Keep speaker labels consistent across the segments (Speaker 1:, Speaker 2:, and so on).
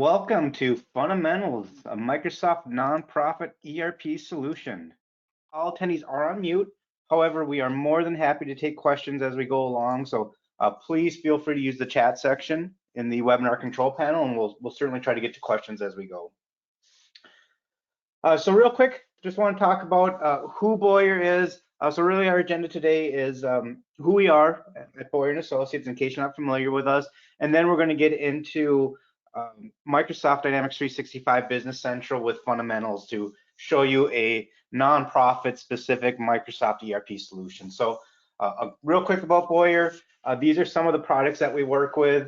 Speaker 1: welcome to Fundamentals, a Microsoft nonprofit ERP solution. All attendees are on mute. However, we are more than happy to take questions as we go along. So please feel free to use the chat section in the webinar control panel, and we'll certainly try to get to questions as we go. So real quick, just want to talk about who Boyer is. So really our agenda today is who we are at Boyer & Associates, in case you're not familiar with us. And then we're going to get into Microsoft Dynamics 365 Business Central with fundamentals to show you a nonprofit specific Microsoft ERP solution. So real quick about Boyer, these are some of the products that we work with.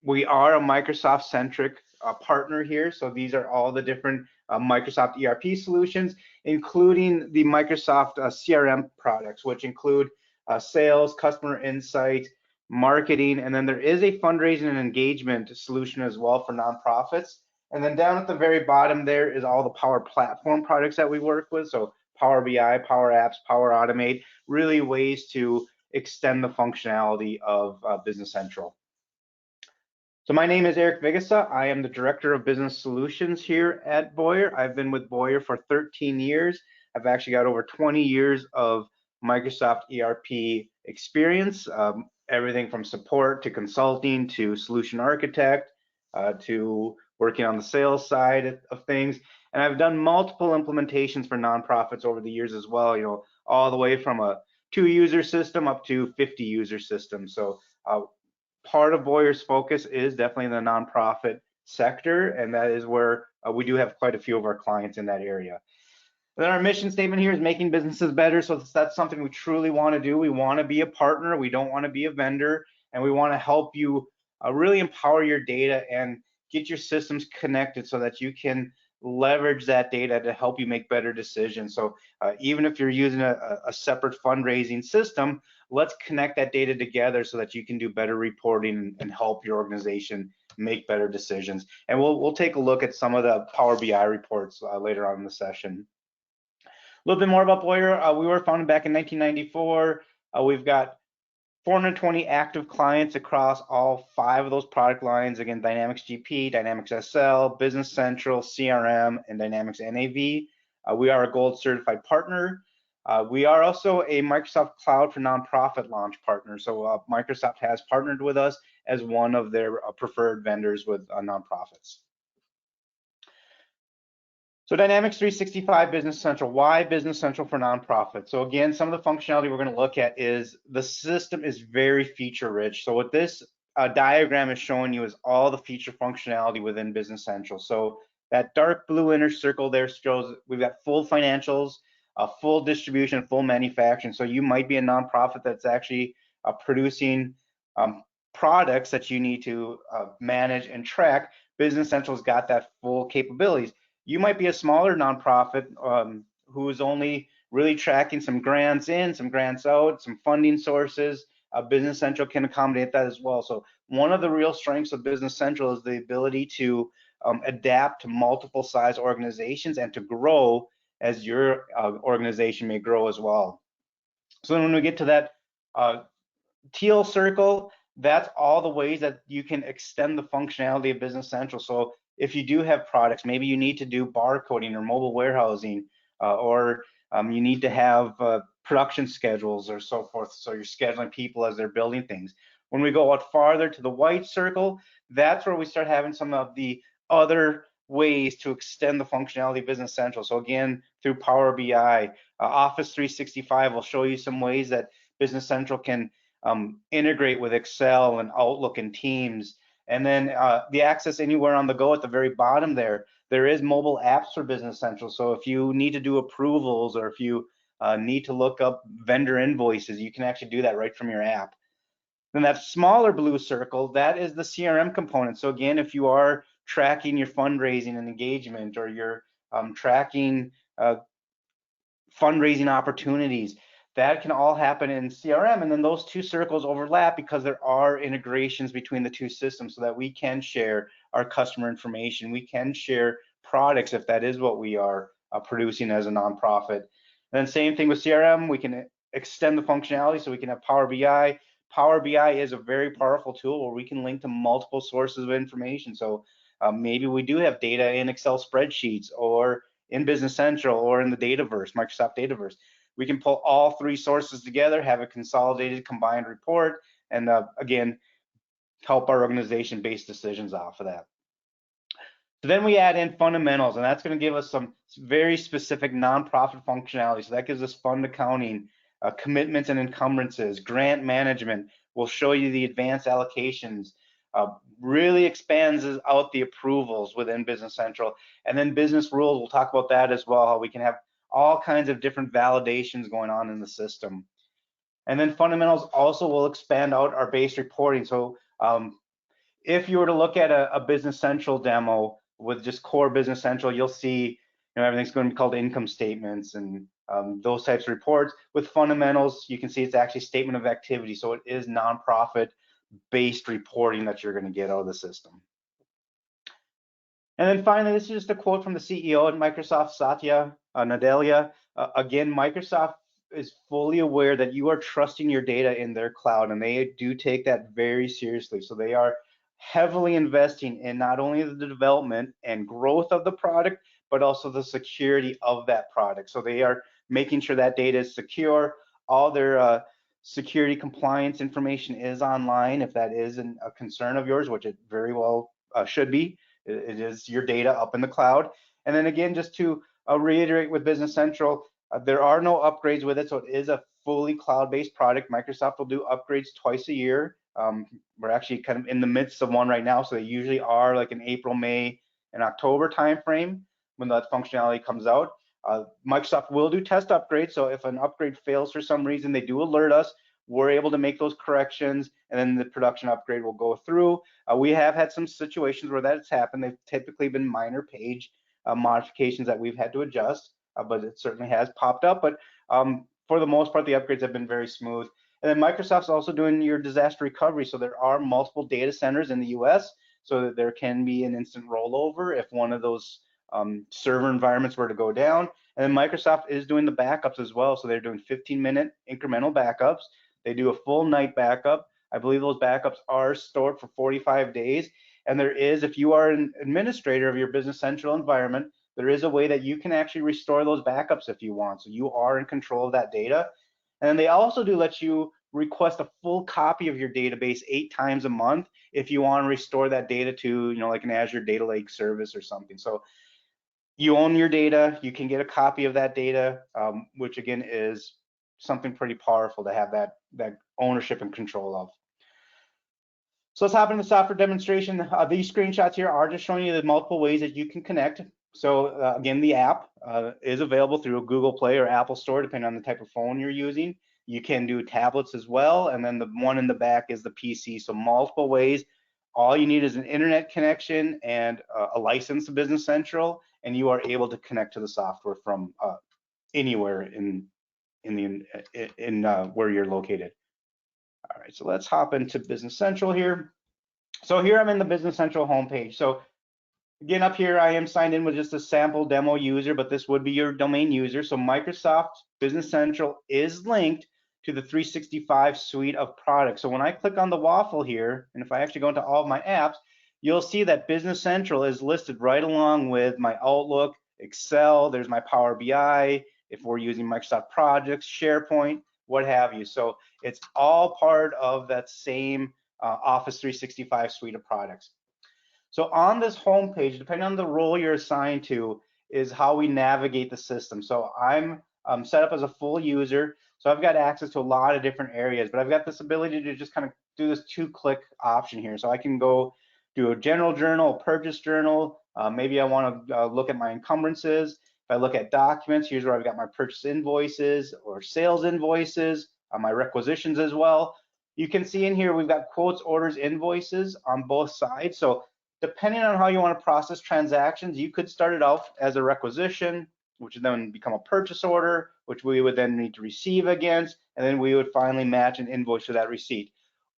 Speaker 1: We are a Microsoft centric partner here. So these are all the different Microsoft ERP solutions, including the Microsoft CRM products, which include sales, customer insight, marketing, and then there is a fundraising and engagement solution as well for nonprofits. And then down at the very bottom there is all the Power Platform products that we work with. So Power BI, Power Apps, Power Automate, really ways to extend the functionality of Business Central. So my name is Eric Vigasa. I am the Director of Business Solutions here at Boyer. I've been with Boyer for 13 years. I've actually got over 20 years of Microsoft ERP experience, everything from support to consulting to solution architect to working on the sales side of things. And I've done multiple implementations for nonprofits over the years as well, you know, all the way from a 2-user system up to 50-user system. So part of Boyer's focus is definitely in the nonprofit sector, and that is where we do have quite a few of our clients in that area. And then our mission statement here is making businesses better. So that's something we truly want to do. We want to be a partner. We don't want to be a vendor, and we want to help you really empower your data and get your systems connected so that you can leverage that data to help you make better decisions. So even if you're using a separate fundraising system, let's connect that data together so that you can do better reporting and help your organization make better decisions. And we'll take a look at some of the Power BI reports later on in the session. A little bit more about Boyer. We were founded back in 1994. We've got 420 active clients across all 5 of those product lines. Again, Dynamics GP, Dynamics SL, Business Central, CRM, and Dynamics NAV. We are a gold certified partner. We are also a Microsoft Cloud for Nonprofit launch partner. So Microsoft has partnered with us as one of their preferred vendors with nonprofits. So Dynamics 365 Business Central, why Business Central for nonprofits? So again, some of the functionality we're going to look at is the system is very feature rich. So what this diagram is showing you is all the feature functionality within Business Central. So that dark blue inner circle there shows we've got full financials, full distribution, full manufacturing. So you might be a nonprofit that's actually producing products that you need to manage and track. Business Central's got that full capabilities. You might be a smaller nonprofit who is only really tracking some grants in, some grants out, some funding sources. Business Central can accommodate that as well. So one of the real strengths of Business Central is the ability to adapt to multiple size organizations and to grow as your organization may grow as well. So when we get to that teal circle, that's all the ways that you can extend the functionality of Business Central. So if you do have products, maybe you need to do barcoding or mobile warehousing, or you need to have production schedules or so forth. So you're scheduling people as they're building things. When we go out farther to the white circle, that's where we start having some of the other ways to extend the functionality of Business Central. So again, through Power BI, Office 365 will show you some ways that Business Central can integrate with Excel and Outlook and Teams. And then the access anywhere on the go at the very bottom there is mobile apps for Business Central. So if you need to do approvals or if you need to look up vendor invoices, you can actually do that right from your app. Then that smaller blue circle, that is the CRM component. So again, if you are tracking your fundraising and engagement, or you're tracking fundraising opportunities, that can all happen in CRM. And then those 2 circles overlap because there are integrations between the 2 systems so that we can share our customer information. We can share products if that is what we are producing as a nonprofit. And then same thing with CRM, we can extend the functionality so we can have Power BI. Power BI is a very powerful tool where we can link to multiple sources of information. So Maybe we do have data in Excel spreadsheets or in Business Central or in the Dataverse, Microsoft Dataverse. We can pull all three sources together, have a consolidated combined report, and again, help our organization base decisions off of that. So then we add in fundamentals, and that's going to give us some very specific nonprofit functionality. So that gives us fund accounting, commitments and encumbrances, grant management. We'll show you the advanced allocations, really expands out the approvals within Business Central. And then business rules, we'll talk about that as well, how we can have all kinds of different validations going on in the system. And then fundamentals also will expand out our base reporting. So if you were to look at a Business Central demo with just core Business Central, you'll see everything's going to be called income statements and those types of reports. With fundamentals, you can see it's actually statement of activity. So it is nonprofit based reporting that you're going to get out of the system. And then finally, this is just a quote from the CEO at Microsoft, Satya Nadella. Again, Microsoft is fully aware that you are trusting your data in their cloud, and they do take that very seriously. So they are heavily investing in not only the development and growth of the product, but also the security of that product. So they are making sure that data is secure. All their security compliance information is online. If that is a concern of yours, which it very well should be, it is your data up in the cloud. And then again, just to reiterate with Business Central, there are no upgrades with it, so it is a fully cloud-based product. Microsoft will do upgrades twice a year. We're actually kind of in the midst of one right now, so they usually are like in April, May, and October timeframe when that functionality comes out. Microsoft will do test upgrades, so if an upgrade fails for some reason, they do alert us. We're able to make those corrections, and then the production upgrade will go through. We have had some situations where that's happened. They've typically been minor page modifications that we've had to adjust, but it certainly has popped up. But for the most part, the upgrades have been very smooth. And then Microsoft's also doing your disaster recovery. So there are multiple data centers in the US, so that there can be an instant rollover if one of those server environments were to go down. And then Microsoft is doing the backups as well. So they're doing 15-minute incremental backups. They do a full night backup. I believe those backups are stored for 45 days. And there is, if you are an administrator of your Business Central environment, there is a way that you can actually restore those backups if you want. So you are in control of that data. And they also do let you request a full copy of your database 8 times a month if you want to restore that data to, like an Azure Data Lake service or something. So you own your data, you can get a copy of that data, which again is something pretty powerful to have that ownership and control of. So let's hop into the software demonstration. These screenshots here are just showing you the multiple ways that you can connect. So again, the app is available through Google Play or Apple Store, depending on the type of phone you're using. You can do tablets as well, and then the one in the back is the PC. So multiple ways. All you need is an internet connection and a license to Business Central, and you are able to connect to the software from anywhere in where you're located. All right, so let's hop into Business Central here. So here I'm in the Business Central homepage. So again, up here, I am signed in with just a sample demo user, but this would be your domain user. So Microsoft Business Central is linked to the 365 suite of products. So when I click on the waffle here, and if I actually go into all of my apps, you'll see that Business Central is listed right along with my Outlook, Excel, there's my Power BI, if we're using Microsoft Projects, SharePoint, what have you. So it's all part of that same Office 365 suite of products. So on this home page, depending on the role you're assigned to, is how we navigate the system. So I'm set up as a full user, so I've got access to a lot of different areas, but I've got this ability to just kind of do this 2-click option here. So I can go do a general journal, a purchase journal. Maybe I want to look at my encumbrances. If I look at documents, here's where I've got my purchase invoices or sales invoices, my requisitions as well. You can see in here we've got quotes, orders, invoices on both sides. So depending on how you want to process transactions, you could start it out as a requisition, which would then become a purchase order, which we would then need to receive against, and then we would finally match an invoice to that receipt.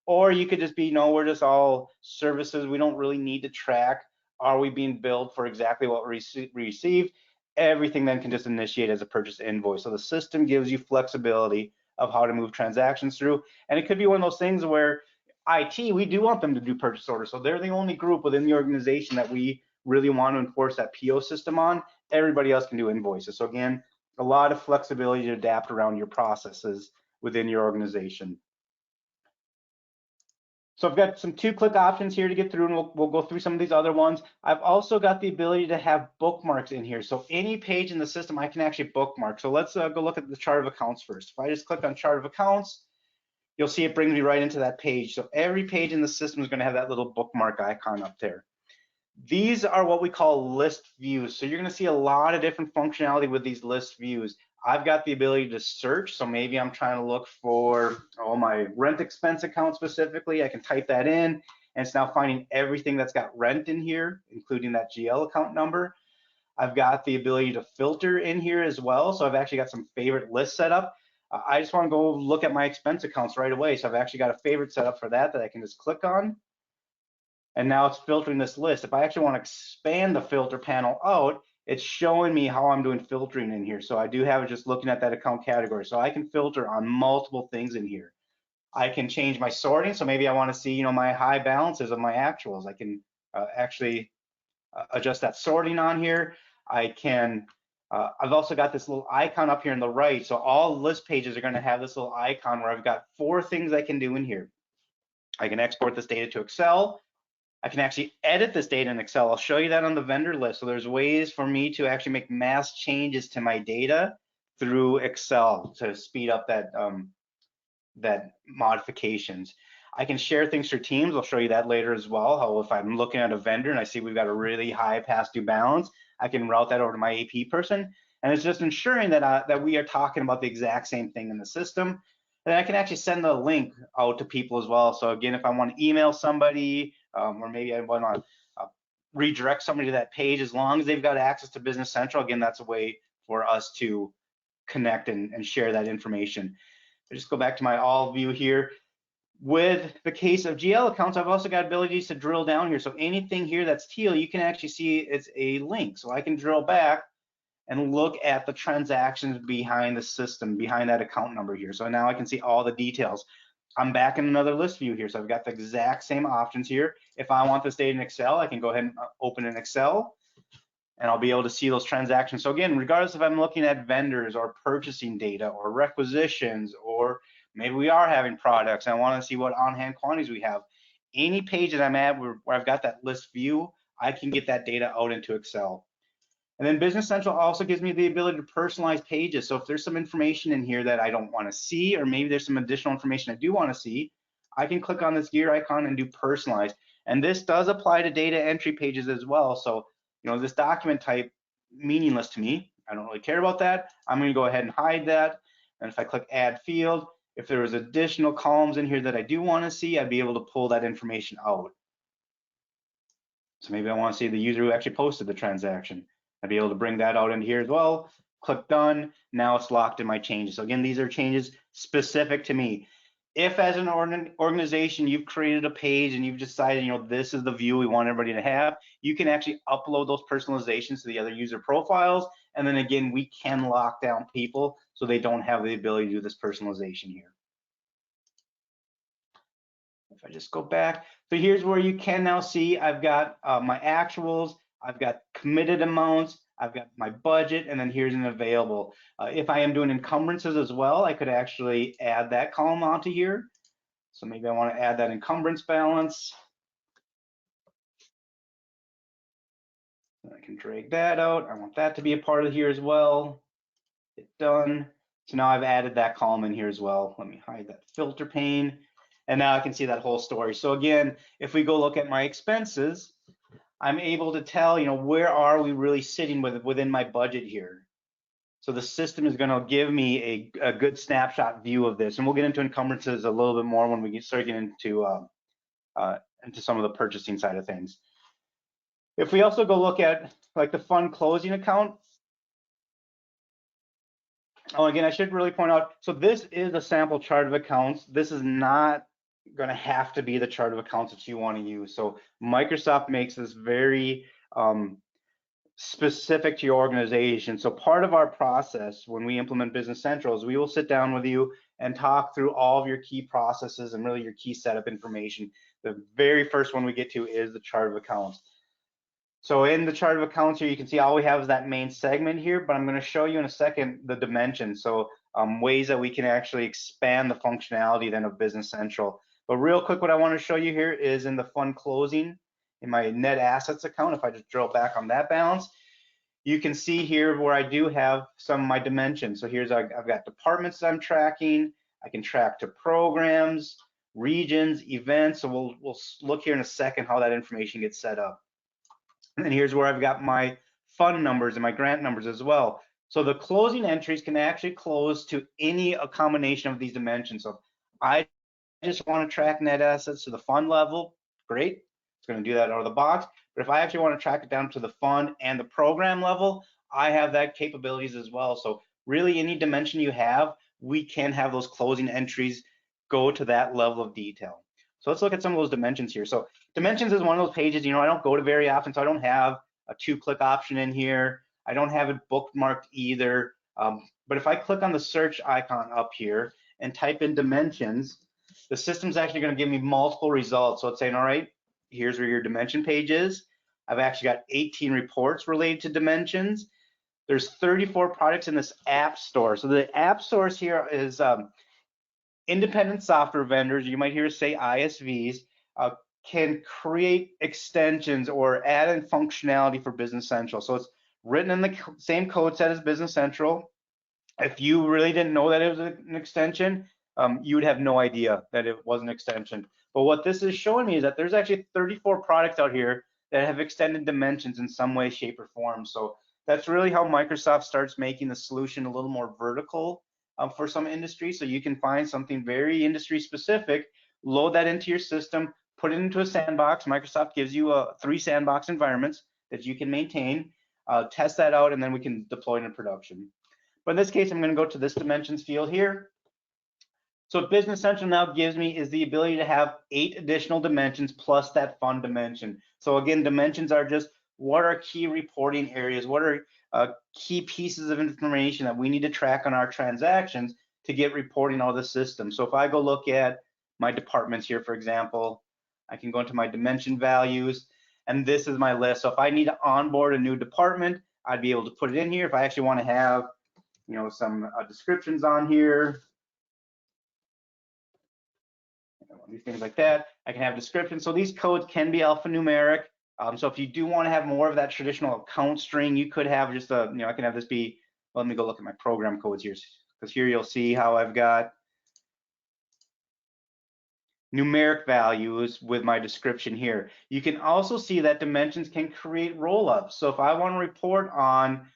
Speaker 1: Or you could just be, we're just all services. We don't really need to track. Are we being billed for exactly what we received? Everything then can just initiate as a purchase invoice. So the system gives you flexibility of how to move transactions through. And it could be one of those things where IT, we do want them to do purchase orders. So they're the only group within the organization that we really want to enforce that PO system on. Everybody else can do invoices. So again, a lot of flexibility to adapt around your processes within your organization. So I've got some 2-click options here to get through, and we'll go through some of these other ones. I've also got the ability to have bookmarks in here. So any page in the system, I can actually bookmark. So let's go look at the chart of accounts first. If I just click on chart of accounts, you'll see it brings me right into that page. So every page in the system is going to have that little bookmark icon up there. These are what we call list views. So you're going to see a lot of different functionality with these list views. I've got the ability to search. So maybe I'm trying to look for my rent expense account specifically. I can type that in, and it's now finding everything that's got rent in here, including that GL account number. I've got the ability to filter in here as well. So I've actually got some favorite lists set up. I just want to go look at my expense accounts right away. So I've actually got a favorite set up for that I can just click on. And now it's filtering this list. If I actually want to expand the filter panel out, it's showing me how I'm doing filtering in here. So I do have it just looking at that account category. So I can filter on multiple things in here. I can change my sorting. So maybe I want to see, my high balances of my actuals. I can actually adjust that sorting on here. I can, I've also got this little icon up here on the right. So all list pages are going to have this little icon where I've got 4 things I can do in here. I can export this data to Excel. I can actually edit this data in Excel. I'll show you that on the vendor list. So there's ways for me to actually make mass changes to my data through Excel to speed up that modifications. I can share things through Teams. I'll show you that later as well. How if I'm looking at a vendor and I see we've got a really high past due balance, I can route that over to my AP person. And it's just ensuring that that we are talking about the exact same thing in the system. And I can actually send the link out to people as well. So again, if I want to email somebody, or maybe I want to redirect somebody to that page, as long as they've got access to Business Central, again, that's a way for us to connect and share that information. I just go back to my all view here. With the case of GL accounts, I've also got abilities to drill down here. So anything here that's teal, you can actually see it's a link. So I can drill back and look at the transactions behind the system, behind that account number here. So now I can see all the details. I'm back in another list view here. So I've got the exact same options here. If I want this data in Excel, I can go ahead and open in Excel, and I'll be able to see those transactions. So again, regardless if I'm looking at vendors or purchasing data or requisitions, or maybe we are having products and I want to see what on-hand quantities we have, any page that I'm at where I've got that list view, I can get that data out into Excel. And then Business Central also gives me the ability to personalize pages. So if there's some information in here that I don't want to see, or maybe there's some additional information I do want to see, I can click on this gear icon and do personalize. And this does apply to data entry pages as well. So, this document type, meaningless to me. I don't really care about that. I'm going to go ahead and hide that. And if I click add field, if there was additional columns in here that I do want to see, I'd be able to pull that information out. So maybe I want to see the user who actually posted the transaction. I'd be able to bring that out in here as well. Click done. Now it's locked in my changes. So again, these are changes specific to me. If as an organization you've created a page and you've decided, this is the view we want everybody to have, you can actually upload those personalizations to the other user profiles. And then again, we can lock down people so they don't have the ability to do this personalization here. If I just go back, so here's where you can now see I've got my actuals, I've got committed amounts, I've got my budget, and then here's an available. If I am doing encumbrances as well, I could actually add that column onto here. So maybe I want to add that encumbrance balance. I can drag that out. I want that to be a part of here as well. Hit done. So now I've added that column in here as well. Let me hide that filter pane. And now I can see that whole story. So again, if we go look at my expenses, I'm able to tell, where are we really sitting within my budget here. So the system is going to give me a good snapshot view of this. And we'll get into encumbrances a little bit more when we start getting into some of the purchasing side of things. If we also go look at like the fund closing account, again, I should really point out, so this is a sample chart of accounts. This is not going to have to be the chart of accounts that you want to use. So Microsoft makes this very specific to your organization. So part of our process when we implement Business Central is we will sit down with you and talk through all of your key processes and really your key setup information. The very first one we get to is the chart of accounts. So in the chart of accounts here, you can see all we have is that main segment here, but I'm going to show you in a second the dimensions. So ways that we can actually expand the functionality then of Business Central. But real quick, what I want to show you here is in the fund closing in my net assets account. If I just drill back on that balance, you can see here where I do have some of my dimensions. So here's I've got departments that I'm tracking. I can track to programs, regions, events. So we'll look here in a second how that information gets set up. And then here's where I've got my fund numbers and my grant numbers as well. So the closing entries can actually close to any a combination of these dimensions. So I just want to track net assets to the fund level, great. It's going to do that out of the box. But if I actually want to track it down to the fund and the program level, I have that capabilities as well. So really any dimension you have, we can have those closing entries go to that level of detail. So let's look at some of those dimensions here. So dimensions is one of those pages, I don't go to very often, so I don't have a 2-click option in here. I don't have it bookmarked either. But if I click on the search icon up here and type in dimensions, the system's actually going to give me multiple results. So it's saying, all right, here's where your dimension page is. I've actually got 18 reports related to dimensions. There's 34 products in this app store. So the app stores here is independent software vendors, you might hear us say ISVs, can create extensions or add in functionality for Business Central. So it's written in the same code set as Business Central. If you really didn't know that it was an extension, you would have no idea that it was an extension. But what this is showing me is that there's actually 34 products out here that have extended dimensions in some way, shape, or form. So that's really how Microsoft starts making the solution a little more vertical for some industries. So you can find something very industry specific, load that into your system, put it into a sandbox. Microsoft gives you 3 sandbox environments that you can maintain, test that out, and then we can deploy it in production. But in this case, I'm going to go to this dimensions field here. So what Business Central now gives me is the ability to have 8 additional dimensions plus that fund dimension. So again, dimensions are just what are key reporting areas, what are key pieces of information that we need to track on our transactions to get reporting out of the system. So if I go look at my departments here, for example, I can go into my dimension values, and this is my list. So if I need to onboard a new department, I'd be able to put it in here. If I actually want to have, some descriptions on here, these things like that, I can have descriptions. So these codes can be alphanumeric. So if you do want to have more of that traditional account string, you could have just a, I can have this be, let me go look at my program codes here, because here you'll see how I've got numeric values with my description here. You can also see that dimensions can create roll-ups. So if I want to report on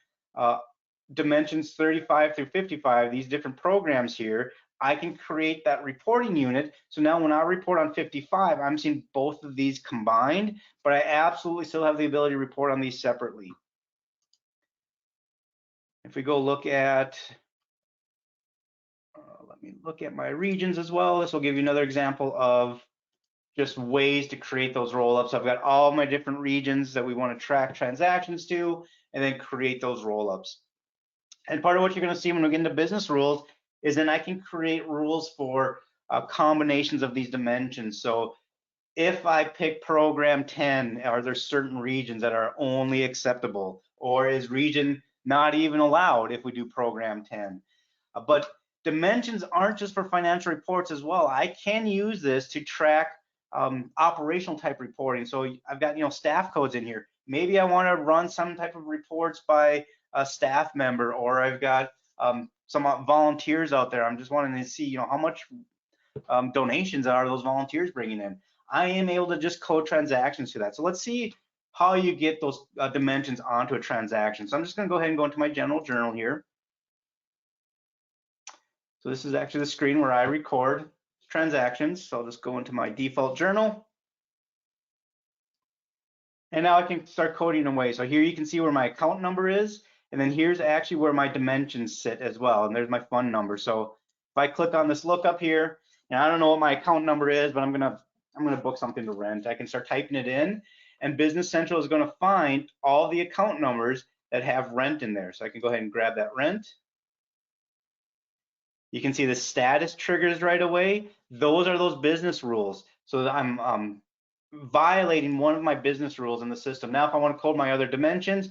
Speaker 1: dimensions 35 through 55, these different programs here, I can create that reporting unit. So now when I report on 55, I'm seeing both of these combined, but I absolutely still have the ability to report on these separately. If we go look at, let me look at my regions as well. This will give you another example of just ways to create those roll-ups. I've got all my different regions that we want to track transactions to, and then create those roll-ups. And part of what you're going to see when we get into business rules is then I can create rules for combinations of these dimensions. So if I pick program 10, are there certain regions that are only acceptable, or is region not even allowed if we do program 10? But dimensions aren't just for financial reports as well. I can use this to track operational type reporting. So I've got staff codes in here. Maybe I want to run some type of reports by a staff member, or I've got some volunteers out there. I'm just wanting to see how much donations are those volunteers bringing in. I am able to just code transactions to that. So let's see how you get those dimensions onto a transaction. So I'm just going to go ahead and go into my general journal here. So this is actually the screen where I record transactions. So I'll just go into my default journal. And now I can start coding away. So here you can see where my account number is. And then here's actually where my dimensions sit as well. And there's my fund number. So if I click on this lookup here, and I don't know what my account number is, but I'm gonna book something to rent. I can start typing it in. and Business Central is going to find all the account numbers that have rent in there. So I can go ahead and grab that rent. You can see the status triggers right away. Those are those business rules. So I'm violating one of my business rules in the system. Now, if I want to code my other dimensions,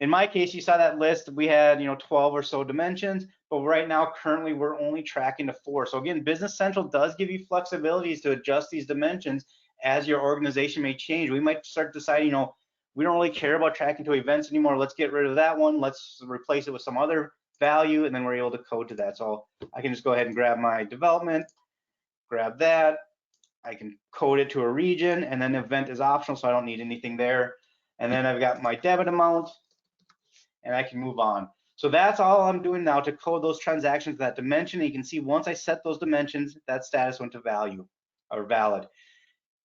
Speaker 1: in my case, you saw that list. We had 12 or so dimensions, but right now, currently, we're only tracking to 4. So again, Business Central does give you flexibilities to adjust these dimensions as your organization may change. We might start deciding, we don't really care about tracking to events anymore. Let's get rid of that one. Let's replace it with some other value, and then we're able to code to that. So I can just go ahead and grab my development, grab that. I can code it to a region, and then event is optional, so I don't need anything there. And then I've got my debit amount, and I can move on. So that's all I'm doing now to code those transactions, that dimension. And you can see once I set those dimensions, that status went to value or valid.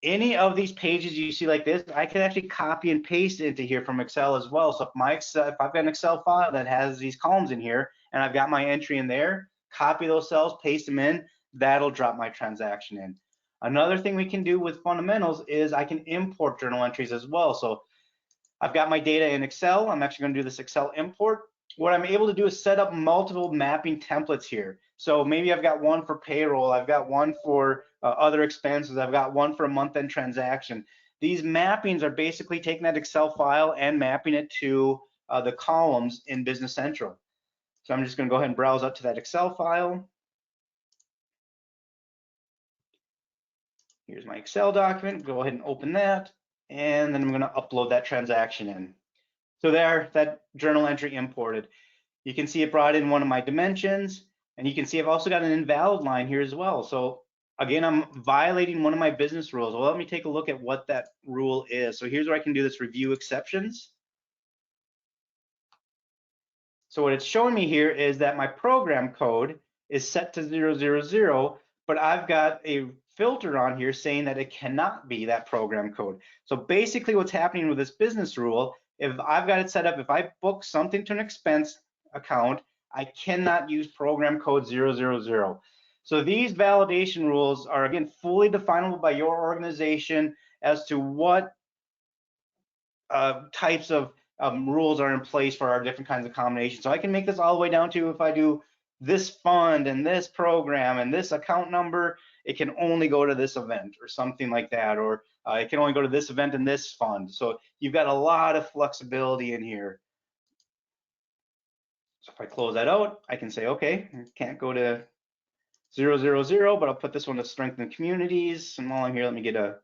Speaker 1: Any of these pages you see like this, I can actually copy and paste into here from Excel as well. So if I've got an Excel file that has these columns in here and I've got my entry in there, copy those cells, paste them in, that'll drop my transaction in. Another thing we can do with fundamentals is I can import journal entries as well. So I've got my data in Excel. I'm actually going to do this Excel import. What I'm able to do is set up multiple mapping templates here. So maybe I've got one for payroll, I've got one for other expenses, I've got one for a month-end transaction. These mappings are basically taking that Excel file and mapping it to the columns in Business Central. So I'm just going to go ahead and browse up to that Excel file. Here's my Excel document. Go ahead and open that, and then I'm going to upload that transaction in. So there, that journal entry imported. You can see it brought in one of my dimensions, and you can see I've also got an invalid line here as well. So again, I'm violating one of my business rules. Well, let me take a look at what that rule is. So here's where I can do this review exceptions. So what it's showing me here is that my program code is set to 000, but I've got a filter on here saying that it cannot be that program code. So basically what's happening with this business rule, if I've got it set up, if I book something to an expense account, I cannot use program code 000. So these validation rules are, again, fully definable by your organization as to what types of rules are in place for our different kinds of combinations. So I can make this all the way down to if I do this fund and this program and this account number, it can only go to this event or something like that, or it can only go to this event and this fund. So you've got a lot of flexibility in here. So if I close that out, I can say, okay, can't go to 000, but I'll put this one to strengthen communities. And while I'm here, let me get a,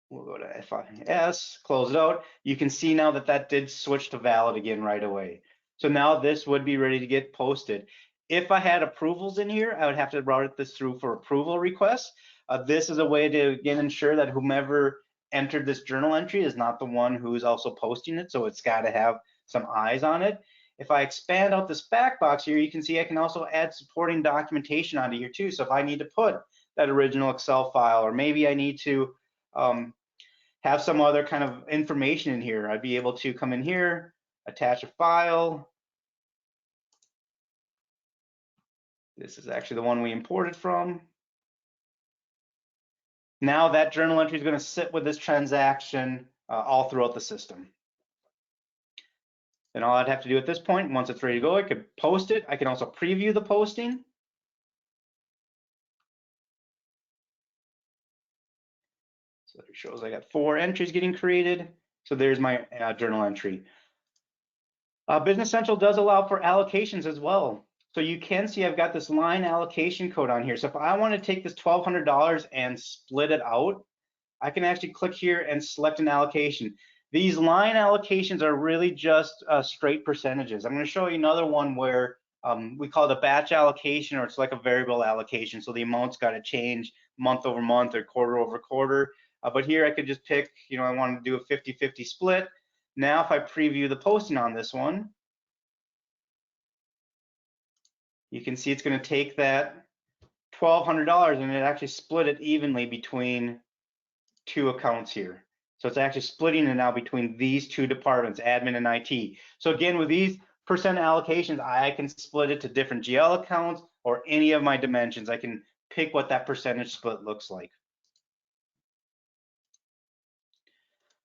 Speaker 1: we'll go to FIS, close it out. You can see now that that did switch to valid again right away. So now this would be ready to get posted. If I had approvals in here, I would have to route this through for approval requests. This is a way to, again, ensure that whomever entered this journal entry is not the one who's also posting it. So it's got to have some eyes on it. If I expand out this back box here, you can see I can also add supporting documentation onto here too. So if I need to put that original Excel file, or maybe I need to have some other kind of information in here, I'd be able to come in here, attach a file. This is actually the one we imported from. Now that journal entry is going to sit with this transaction all throughout the system. Then all I'd have to do at this point, once it's ready to go, I could post it. I can also preview the posting. So it shows I got 4 entries getting created. So there's my journal entry. Business Central does allow for allocations as well. So you can see I've got this line allocation code on here. So if I want to take this $1,200 and split it out, I can actually click here and select an allocation. These line allocations are really just straight percentages. I'm going to show you another one where we call it a batch allocation, or it's like a variable allocation. So the amount's got to change month over month or quarter over quarter. But here I could just pick, I want to do a 50-50 split. Now if I preview the posting on this one, you can see it's going to take that $1,200 and it actually split it evenly between 2 accounts here. So it's actually splitting it now between these 2 departments, admin and IT. So again, with these percent allocations, I can split it to different GL accounts or any of my dimensions. I can pick what that percentage split looks like.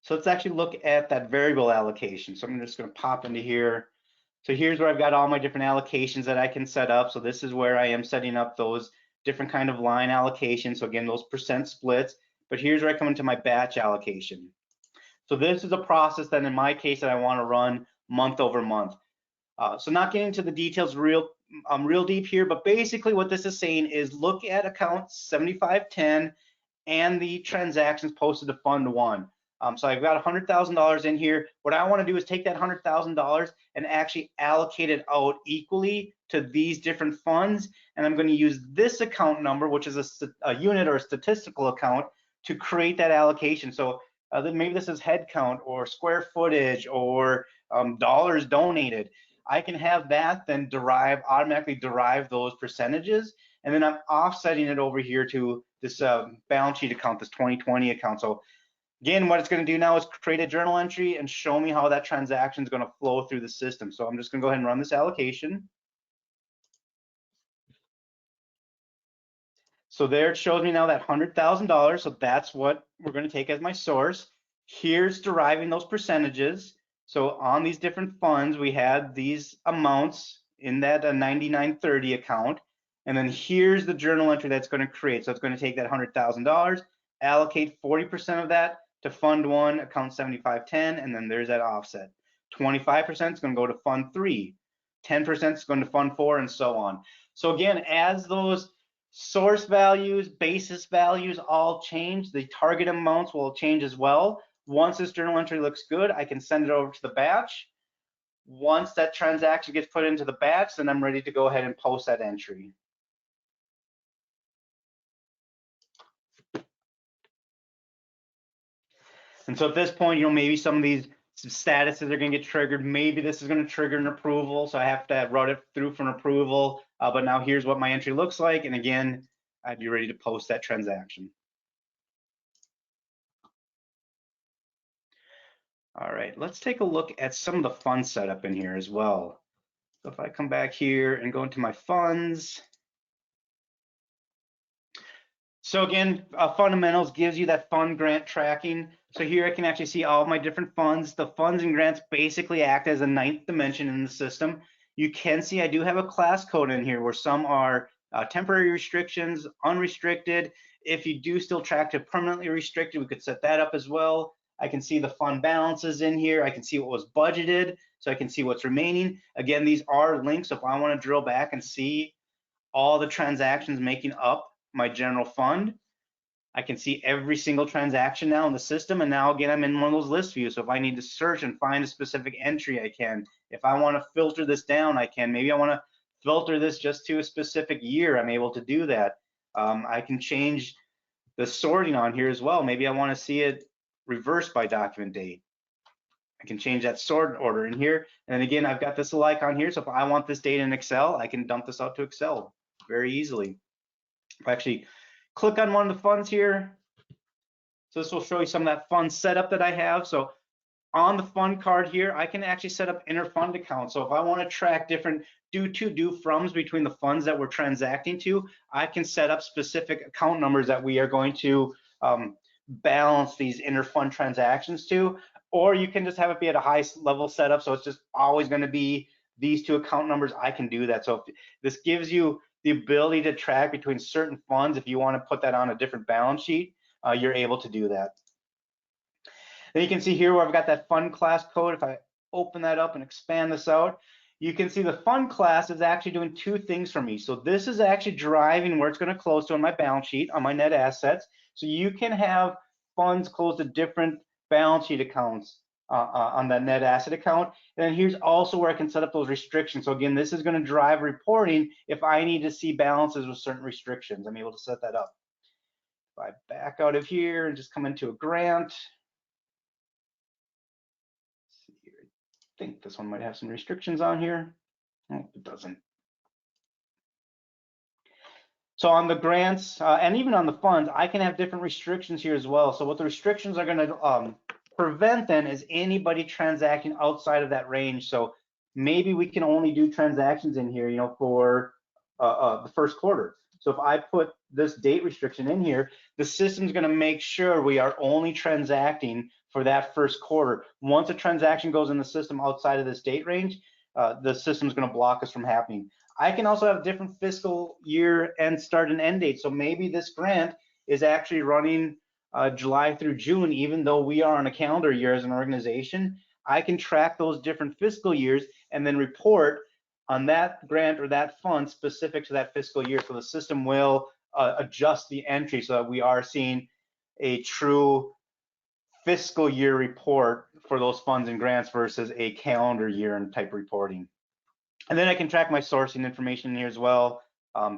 Speaker 1: So let's actually look at that variable allocation. So I'm just going to pop into here. So here's where I've got all my different allocations that I can set up. So this is where I am setting up those different kind of line allocations. So again, those percent splits. But here's where I come into my batch allocation. So this is a process that in my case that I want to run month over month. So not getting into the details real deep here, but basically what this is saying is look at account 7510 and the transactions posted to fund one. So I've got $100,000 in here. What I want to do is take that $100,000 and actually allocate it out equally to these different funds. And I'm going to use this account number, which is a unit or a statistical account, to create that allocation. So maybe this is head count or square footage or dollars donated. I can have that then automatically derive those percentages, and then I'm offsetting it over here to this balance sheet account, this 2020 account. So again, what it's going to do now is create a journal entry and show me how that transaction is going to flow through the system. So I'm just going to go ahead and run this allocation. So there it shows me now that $100,000. So that's what we're going to take as my source. Here's deriving those percentages. So on these different funds, we had these amounts in that 9930 account. And then here's the journal entry that's going to create. So it's going to take that $100,000, allocate 40% of that to fund one, account 7510, and then there's that offset. 25% is going to go to fund three, 10% is going to fund four, and so on. So again, as those source values, basis values all change, the target amounts will change as well. Once this journal entry looks good, I can send it over to the batch. Once that transaction gets put into the batch, then I'm ready to go ahead and post that entry. And so at this point, maybe some of these statuses are going to get triggered. Maybe this is going to trigger an approval, so I have to route it through for an approval. But now here's what my entry looks like. And again, I'd be ready to post that transaction. All right, let's take a look at some of the fund setup in here as well. So if I come back here and go into my funds. So again, fundamentals gives you that fund grant tracking. So here I can actually see all my different funds. The funds and grants basically act as a ninth dimension in the system. You can see I do have a class code in here where some are temporary restrictions, unrestricted. If you do still track to permanently restricted, we could set that up as well. I can see the fund balances in here. I can see what was budgeted, so I can see what's remaining. Again, these are links. So if I want to drill back and see all the transactions making up my general fund, I can see every single transaction now in the system. And now again, I'm in one of those list views. So if I need to search and find a specific entry, I can. If I want to filter this down, I can. Maybe I want to filter this just to a specific year, I'm able to do that. I can change the sorting on here as well. Maybe I want to see it reversed by document date. I can change that sort order in here. And then again, I've got this little icon here. So if I want this data in Excel, I can dump this out to Excel very easily. If I actually click on one of the funds here, so this will show you some of that fund setup that I have. So on the fund card here, I can actually set up inter-fund accounts. So if I want to track different due to, due froms between the funds that we're transacting to, I can set up specific account numbers that we are going to balance these inter-fund transactions to, or you can just have it be at a high level setup. So it's just always going to be these two account numbers. I can do that. So if this gives you the ability to track between certain funds. If you want to put that on a different balance sheet, you're able to do that. Then you can see here where I've got that fund class code. If I open that up and expand this out, you can see the fund class is actually doing two things for me. So this is actually driving where it's going to close to on my balance sheet, on my net assets. So you can have funds close to different balance sheet accounts on that net asset account. And then here's also where I can set up those restrictions. So again, this is going to drive reporting if I need to see balances with certain restrictions. I'm able to set that up. If I back out of here and just come into a grant, I think this one might have some restrictions on here. Oh, it doesn't. So on the grants and even on the funds, I can have different restrictions here as well. So what the restrictions are going to prevent then is anybody transacting outside of that range. So maybe we can only do transactions in here, for the first quarter. So if I put this date restriction in here, the system's going to make sure we are only transacting for that first quarter. Once a transaction goes in the system outside of this date range, the system's going to block us from happening. I can also have different fiscal year and start and end dates. So maybe this grant is actually running July through June, even though we are on a calendar year as an organization. I can track those different fiscal years and then report on that grant or that fund specific to that fiscal year. So the system will adjust the entry so that we are seeing a true fiscal year report for those funds and grants versus a calendar year and type reporting. And then I can track my sourcing information here as well.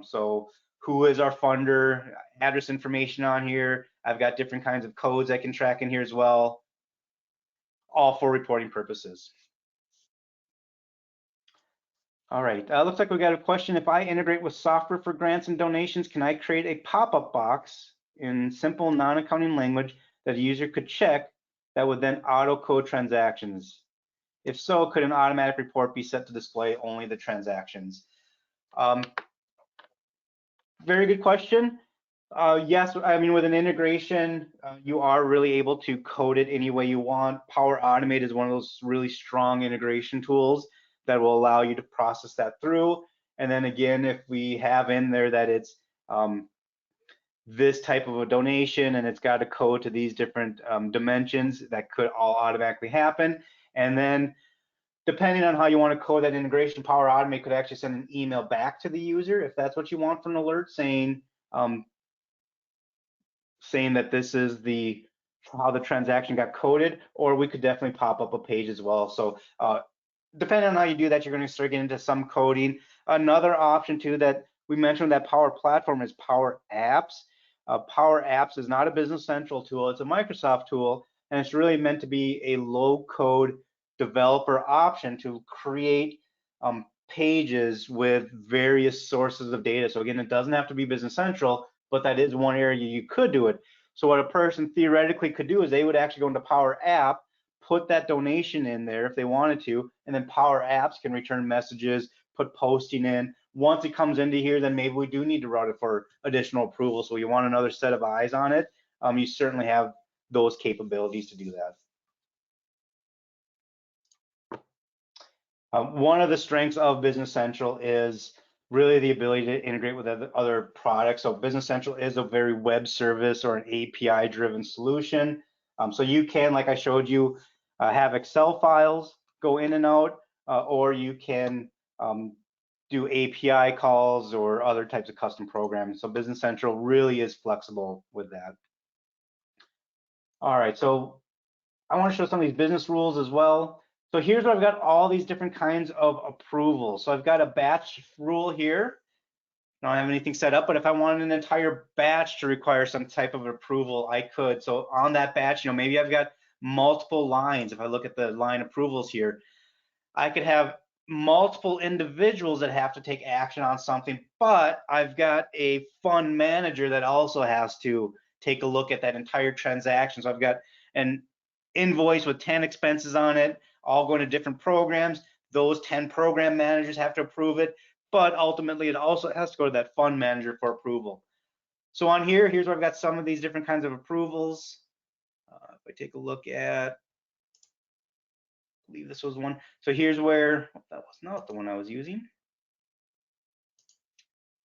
Speaker 1: So who is our funder, address information on here. I've got different kinds of codes I can track in here as well, all for reporting purposes. All right, looks like we got a question. If I integrate with software for grants and donations, can I create a pop-up box in simple non-accounting language that a user could check that would then auto-code transactions? If so, could an automatic report be set to display only the transactions? Very good question. Yes, I mean, with an integration, you are really able to code it any way you want. Power Automate is one of those really strong integration tools that will allow you to process that through. And then again, if we have in there that it's this type of a donation and it's got a code to these different dimensions, that could all automatically happen. And then depending on how you want to code that integration, Power Automate could actually send an email back to the user if that's what you want for an alert, saying that this is how the transaction got coded, or we could definitely pop up a page as well. So depending on how you do that, you're going to start getting into some coding. Another option too that we mentioned that Power Platform is Power Apps. Power Apps is not a Business Central tool, it's a Microsoft tool, and it's really meant to be a low-code developer option to create pages with various sources of data. So again, it doesn't have to be Business Central, but that is one area you could do it. So what a person theoretically could do is they would actually go into Power App, put that donation in there if they wanted to, and then Power Apps can return messages, put posting in. Once it comes into here, then maybe we do need to route it for additional approval. So you want another set of eyes on it. You certainly have those capabilities to do that. One of the strengths of Business Central is really the ability to integrate with other products. So Business Central is a very web service or an API driven solution. So you can, like I showed you, have Excel files go in and out, or you can do API calls or other types of custom programming. So Business Central really is flexible with that. All right, so I want to show some of these business rules as well. So here's where I've got all these different kinds of approvals. So I've got a batch rule here. I don't have anything set up, but if I wanted an entire batch to require some type of approval, I could. So on that batch, maybe I've got multiple lines. If I look at the line approvals here, I could have multiple individuals that have to take action on something, but I've got a fund manager that also has to take a look at that entire transaction. So I've got an invoice with 10 expenses on it, all going to different programs. Those 10 program managers have to approve it, but ultimately it also has to go to that fund manager for approval. So on here, here's where I've got some of these different kinds of approvals. If I take a look at, I believe this was one. So here's where, that was not the one I was using.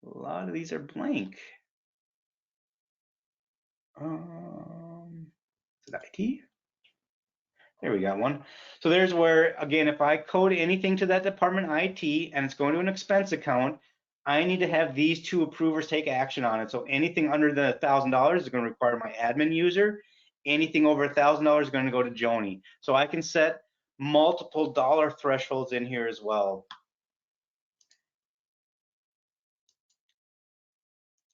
Speaker 1: A lot of these are blank. Is it IT? There we got one. So there's where, again, if I code anything to that department IT and it's going to an expense account, I need to have these two approvers take action on it. So anything under the $1,000 is going to require my admin user. Anything over $1,000 is going to go to Joni. So I can set multiple dollar thresholds in here as well.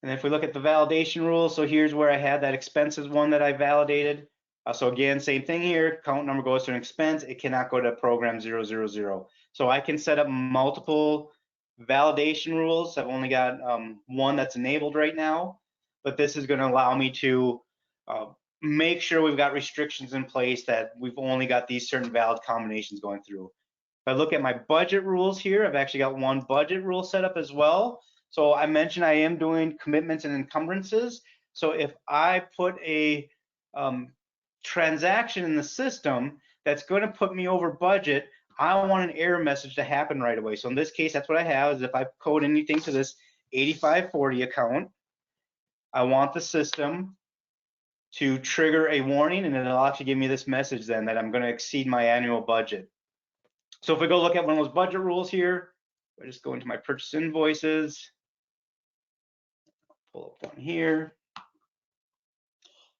Speaker 1: And if we look at the validation rules, so here's where I had that expenses one that I validated. So again, same thing here, account number goes to an expense, it cannot go to program 000. So I can set up multiple validation rules. I've only got one that's enabled right now, but this is going to allow me to make sure we've got restrictions in place that we've only got these certain valid combinations going through. If I look at my budget rules here, I've actually got one budget rule set up as well. So I mentioned I am doing commitments and encumbrances. So if I put a transaction in the system that's going to put me over budget, I want an error message to happen right away. So in this case, that's what I have, is if I code anything to this 8540 account, I want the system to trigger a warning, and it'll actually give me this message then that I'm going to exceed my annual budget. So if we go look at one of those budget rules here, I just go into my purchase invoices, pull up one here.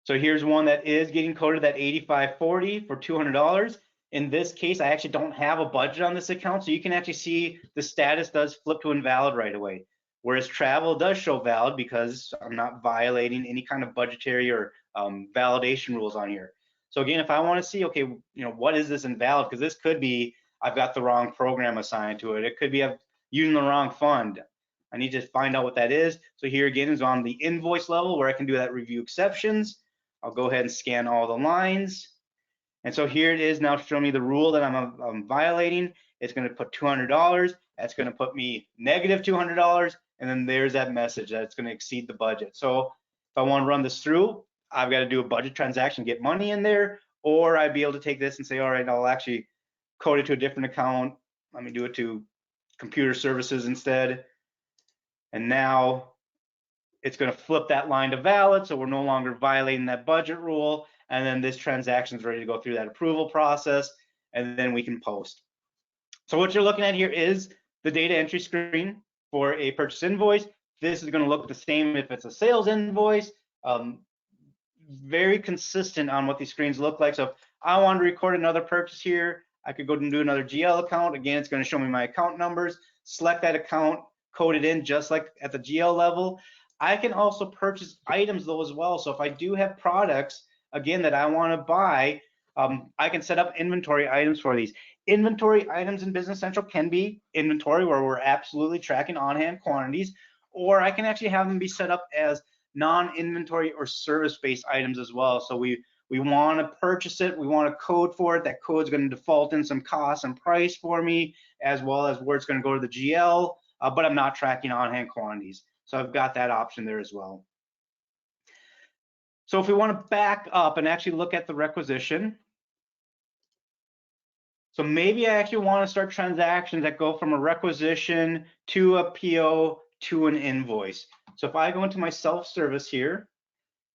Speaker 1: So here's one that is getting coded at 8540 for $200. In this case, I actually don't have a budget on this account, so you can actually see the status does flip to invalid right away. Whereas travel does show valid because I'm not violating any kind of budgetary or validation rules on here. So again, if I want to see, okay, what is this invalid? Because this could be I've got the wrong program assigned to it. It could be I'm using the wrong fund. I need to find out what that is. So here again is on the invoice level where I can do that review exceptions. I'll go ahead and scan all the lines. And so here it is now showing me the rule that I'm violating. It's going to put $200. That's going to put me negative $200. And then there's that message that it's going to exceed the budget. So if I want to run this through, I've got to do a budget transaction, get money in there, or I'd be able to take this and say, all right, I'll actually code it to a different account. Let me do it to computer services instead. And now it's going to flip that line to valid, so we're no longer violating that budget rule, and then this transaction is ready to go through that approval process, and then we can post. So what you're looking at here is the data entry screen for a purchase invoice. This is going to look the same if it's a sales invoice. Very consistent on what these screens look like. So if I wanted to record another purchase here, I could go and do another GL account. Again, it's going to show me my account numbers, select that account, code it in just like at the GL level. I can also purchase items though as well. So if I do have products, again, that I want to buy, I can set up inventory items for these. Inventory items in Business Central can be inventory where we're absolutely tracking on-hand quantities, or I can actually have them be set up as non-inventory or service-based items as well. So we want to purchase it, we want a code for it. That code is going to default in some cost and price for me, as well as where it's going to go to the GL, but I'm not tracking on-hand quantities. So I've got that option there as well. So if we want to back up and actually look at the requisition, so maybe I actually want to start transactions that go from a requisition to a PO to an invoice. So if I go into my self-service here,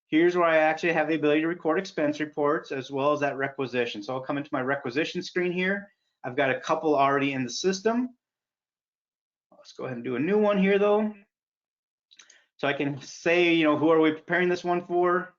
Speaker 1: here's where I actually have the ability to record expense reports as well as that requisition. So I'll come into my requisition screen here. I've got a couple already in the system. Let's go ahead and do a new one here though. So I can say, who are we preparing this one for?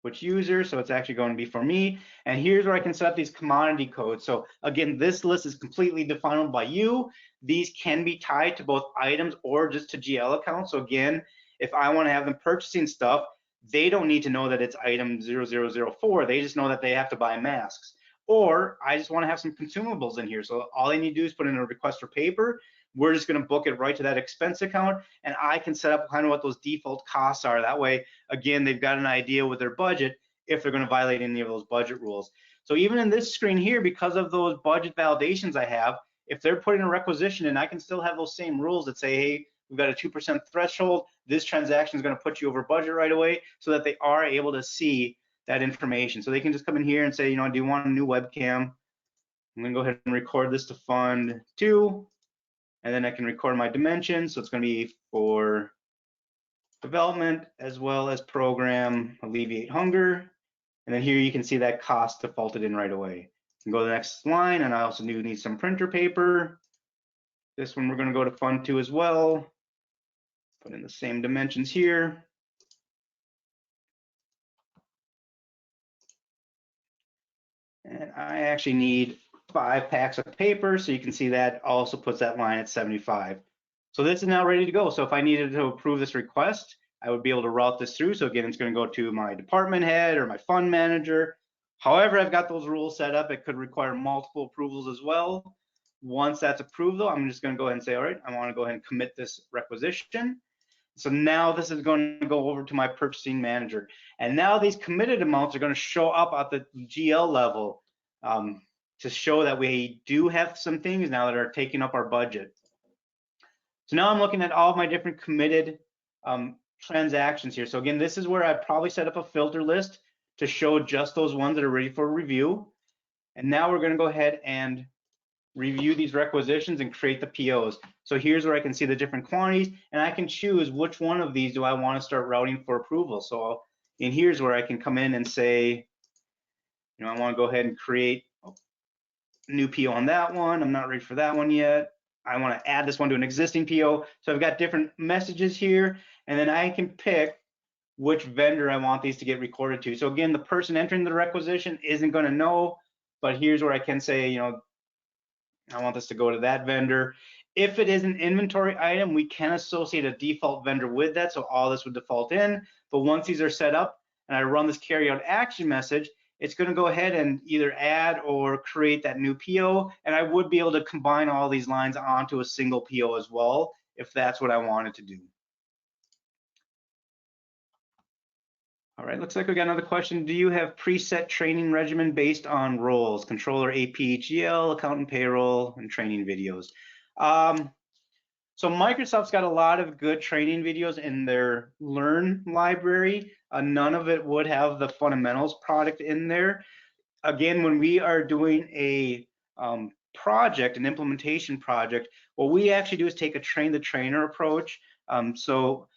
Speaker 1: Which user? So it's actually going to be for me. And here's where I can set up these commodity codes. So again, this list is completely defined by you. These can be tied to both items or just to GL accounts. So again, if I want to have them purchasing stuff, they don't need to know that it's item 0004. They just know that they have to buy masks. Or I just want to have some consumables in here. So all I need to do is put in a request for paper. We're just going to book it right to that expense account, and I can set up kind of what those default costs are. That way, again, they've got an idea with their budget if they're going to violate any of those budget rules. So even in this screen here, because of those budget validations I have, if they're putting a requisition in, I can still have those same rules that say, hey, we've got a 2% threshold. This transaction is going to put you over budget right away, so that they are able to see that information. So they can just come in here and say, do you want a new webcam? I'm going to go ahead and record this to fund 2. And then I can record my dimensions. So it's going to be for development as well as program alleviate hunger. And then here you can see that cost defaulted in right away. You can go to the next line, and I also do need some printer paper. This one we're going to go to fund 2 as well. Put in the same dimensions here. And I actually need 5 packs of paper, so you can see that also puts that line at 75. So this is now ready to go. So if I needed to approve this request, I would be able to route this through. So again, it's going to go to my department head or my fund manager. However, I've got those rules set up. It could require multiple approvals as well. Once that's approved though, I'm just going to go ahead and say, all right, I want to go ahead and commit this requisition. So now this is going to go over to my purchasing manager. And now these committed amounts are going to show up at the GL level to show that we do have some things now that are taking up our budget. So now I'm looking at all of my different committed transactions here. So again, this is where I'd probably set up a filter list to show just those ones that are ready for review. And now we're going to go ahead and review these requisitions and create the POs. So here's where I can see the different quantities, and I can choose which one of these do I want to start routing for approval. So and here's where I can come in and say, you know, I want to go ahead and create a new PO on that one. I'm not ready for that one yet. I want to add this one to an existing PO. So I've got different messages here, and then I can pick which vendor I want these to get recorded to. So again, the person entering the requisition isn't going to know, but here's where I can say, you know, I want this to go to that vendor. If it is an inventory item, we can associate a default vendor with that, so all this would default in. But once these are set up and I run this carryout action message, it's going to go ahead and either add or create that new PO, and I would be able to combine all these lines onto a single PO as well, if that's what I wanted to do. All right, looks like we got another question. Do you have preset training regimen based on roles, controller, AP, GL, accountant, payroll, and training videos? So Microsoft's got a lot of good training videos in their Learn library. None of it would have the fundamentals product in there. Again, when we are doing a project, an implementation project, what we actually do is take a train the trainer approach. So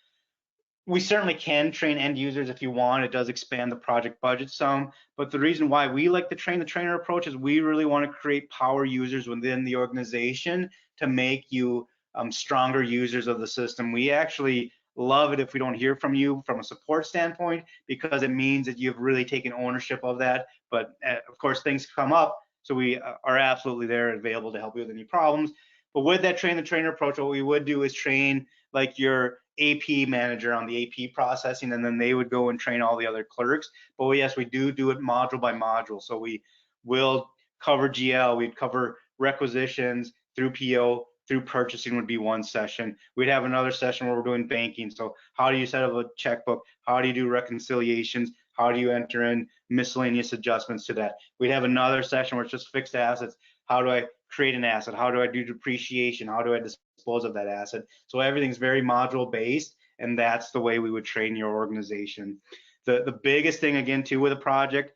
Speaker 1: we certainly can train end users if you want. It does expand the project budget some, but the reason why we like the train the trainer approach is we really want to create power users within the organization to make you stronger users of the system. We actually love it if we don't hear from you from a support standpoint, because it means that you've really taken ownership of that. But of course, things come up, so we are absolutely there and available to help you with any problems. But with that train the trainer approach, what we would do is train like your AP manager on the AP processing, and then they would go and train all the other clerks. But yes, we do it module by module. So we will cover GL, we'd cover requisitions through PO, through purchasing would be one session. We'd have another session where we're doing banking. So how do you set up a checkbook? How do you do reconciliations? How do you enter in miscellaneous adjustments to that? We'd have another session where it's just fixed assets. How do I create an asset? How do I do depreciation? How do I dispose of that asset? So everything's very module based, and that's the way we would train your organization. The biggest thing again too with a project,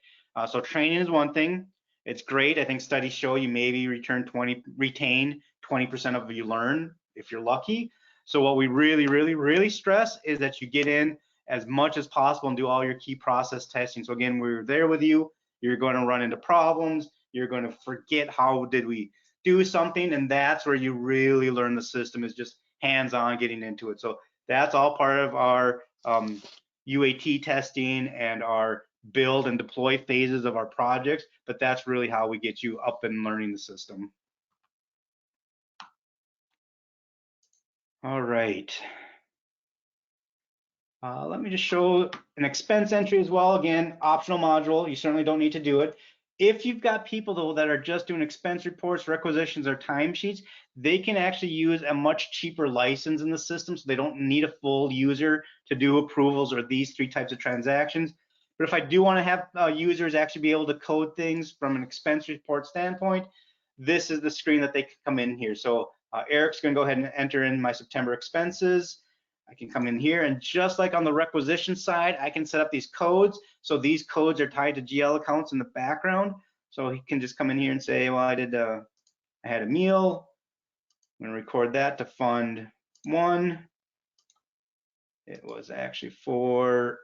Speaker 1: so training is one thing. It's great. I think studies show you maybe retain 20% of what you learn if you're lucky. So what we really stress is that you get in as much as possible and do all your key process testing. So again, we're there with you. You're going to run into problems. You're going to forget how did we do something, and that's where you really learn the system, is just hands-on getting into it. So that's all part of our UAT testing and our build and deploy phases of our projects, but that's really how we get you up and learning the system. All right. Let me just show an expense entry as well. Again, optional module. You certainly don't need to do it. If you've got people though that are just doing expense reports, requisitions, or timesheets, they can actually use a much cheaper license in the system, so they don't need a full user to do approvals or these 3 types of transactions. But if I do want to have users actually be able to code things from an expense report standpoint, this is the screen that they can come in here. So Eric's going to go ahead and enter in my September expenses. I can come in here, and just like on the requisition side, I can set up these codes. So these codes are tied to GL accounts in the background. So he can just come in here and say, well, I had a meal. I'm going to record that to fund 1. It was actually for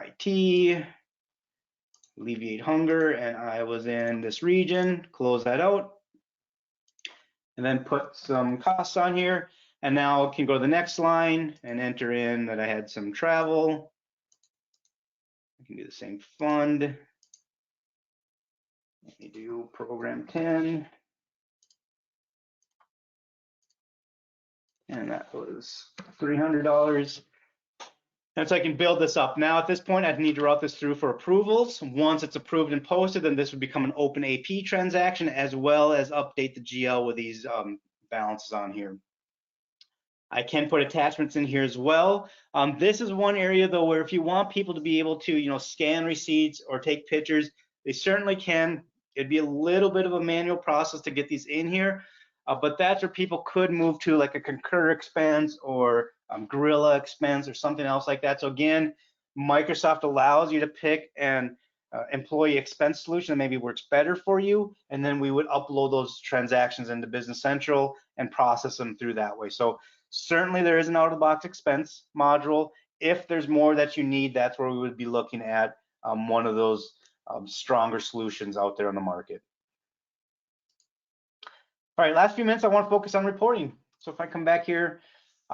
Speaker 1: IT, alleviate hunger, and I was in this region. Close that out, and then put some costs on here. And now I can go to the next line and enter in that I had some travel. I can do the same fund. Let me do program 10. And that was $300. And so I can build this up. Now at this point, I'd need to route this through for approvals. Once it's approved and posted, then this would become an open AP transaction, as well as update the GL with these balances on here. I can put attachments in here as well. This is one area though where if you want people to be able to, you know, scan receipts or take pictures, they certainly can. It'd be a little bit of a manual process to get these in here, but that's where people could move to like a Concur expense or Gorilla expense or something else like that. So again, Microsoft allows you to pick an employee expense solution that maybe works better for you, and then we would upload those transactions into Business Central and process them through that way. So certainly there is an out-of-the-box expense module. If there's more that you need, that's where we would be looking at one of those stronger solutions out there on the market. All right, last few minutes, I want to focus on reporting. So if I come back here,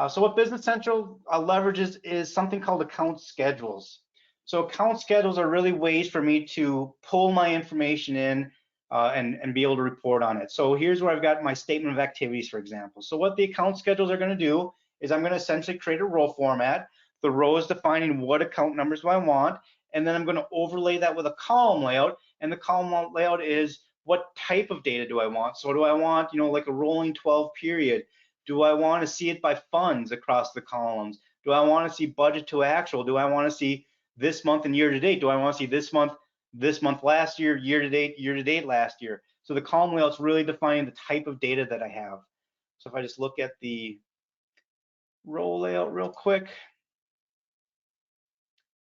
Speaker 1: so what Business Central leverages is something called account schedules. So account schedules are really ways for me to pull my information in and be able to report on it. So here's where I've got my statement of activities, for example. So what the account schedules are going to do is I'm going to essentially create a row format. The row is defining what account numbers do I want, and then I'm going to overlay that with a column layout, and the column layout is what type of data do I want? So do I want, like a rolling 12 period? Do I want to see it by funds across the columns? Do I want to see budget to actual? Do I want to see this month and year to date? Do I want to see this month last year, year to date last year? So the column layout's really defining the type of data that I have. So if I just look at the row layout real quick.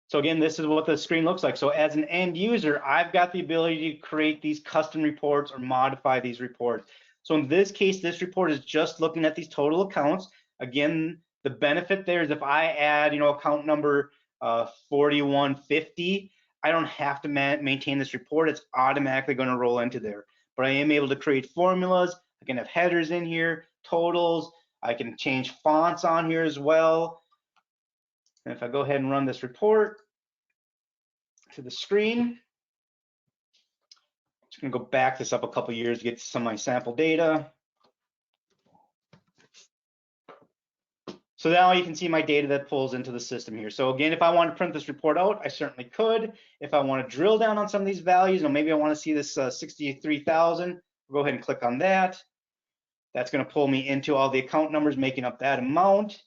Speaker 1: So again, this is what the screen looks like. So as an end user, I've got the ability to create these custom reports or modify these reports. So in this case, this report is just looking at these total accounts. Again, the benefit there is if I add, account number 4150, I don't have to maintain this report. It's automatically going to roll into there. But I am able to create formulas. I can have headers in here, totals. I can change fonts on here as well. And if I go ahead and run this report to the screen, I'm just going to go back this up a couple years to get some of my sample data. So now you can see my data that pulls into the system here. So again, if I want to print this report out, I certainly could. If I want to drill down on some of these values, or maybe I want to see this 63,000, go ahead and click on that. That's going to pull me into all the account numbers making up that amount.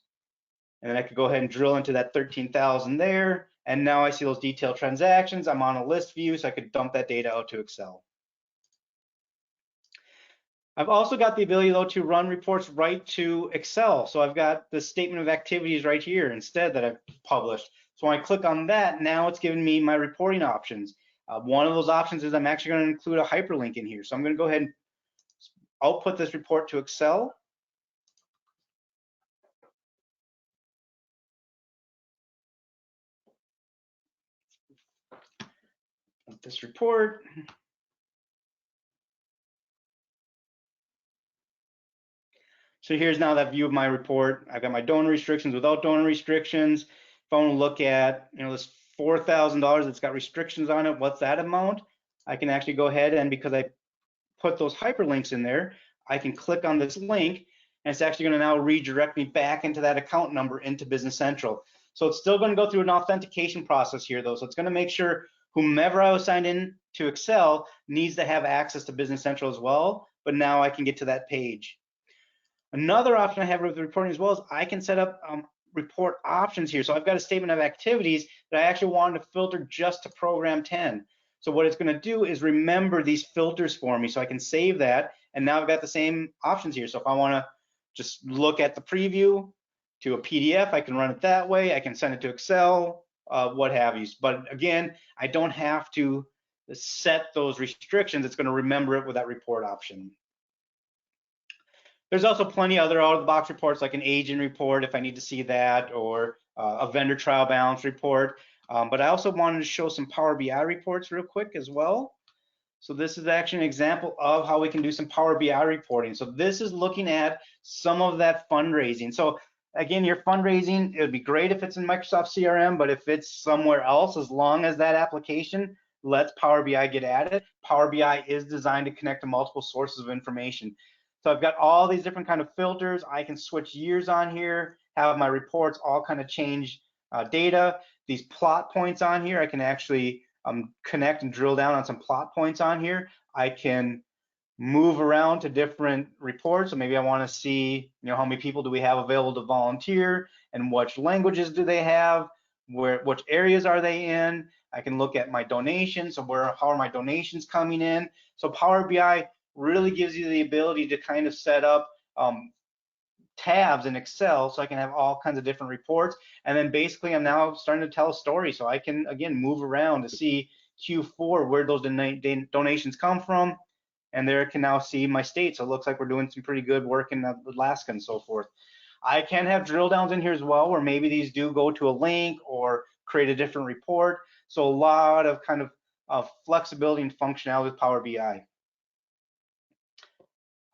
Speaker 1: And then I could go ahead and drill into that 13,000 there. And now I see those detailed transactions. I'm on a list view, so I could dump that data out to Excel. I've also got the ability, though, to run reports right to Excel. So I've got the statement of activities right here instead that I've published. So when I click on that, now it's giving me my reporting options. One of those options is I'm actually going to include a hyperlink in here. So I'm going to go ahead and output this report to Excel. This report. So here's now that view of my report. I've got my donor restrictions, without donor restrictions. If I want to look at, this $4,000 that's got restrictions on it, what's that amount? I can actually go ahead and, because I put those hyperlinks in there, I can click on this link, and it's actually going to now redirect me back into that account number into Business Central. So it's still going to go through an authentication process here, though. So it's going to make sure whomever I was signed in to Excel needs to have access to Business Central as well. But now I can get to that page. Another option I have with reporting as well is I can set up report options here. So I've got a statement of activities that I actually wanted to filter just to program 10. So what it's going to do is remember these filters for me. So I can save that. And now I've got the same options here. So if I want to just look at the preview to a PDF, I can run it that way. I can send it to Excel, what have you. But again, I don't have to set those restrictions. It's going to remember it with that report option. There's also plenty of other out-of-the-box reports, like an agent report if I need to see that, or a vendor trial balance report. But I also wanted to show some Power BI reports real quick as well. So this is actually an example of how we can do some Power BI reporting. So this is looking at some of that fundraising. So again, your fundraising, it would be great if it's in Microsoft CRM, but if it's somewhere else, as long as that application lets Power BI get at it, Power BI is designed to connect to multiple sources of information. So I've got all these different kind of filters. I can switch years on here, have my reports all kind of change data. These plot points on here, I can actually connect and drill down on some plot points on here. I can move around to different reports. So maybe I want to see, how many people do we have available to volunteer, and which languages do they have, which areas are they in. I can look at my donations. So how are my donations coming in? So Power BI really gives you the ability to kind of set up tabs in Excel so I can have all kinds of different reports. And then basically I'm now starting to tell a story so I can, again, move around to see Q4 where those donations come from. And there I can now see my state. So it looks like we're doing some pretty good work in Alaska and so forth. I can have drill downs in here as well, where maybe these do go to a link or create a different report. So a lot of kind of flexibility and functionality with Power BI.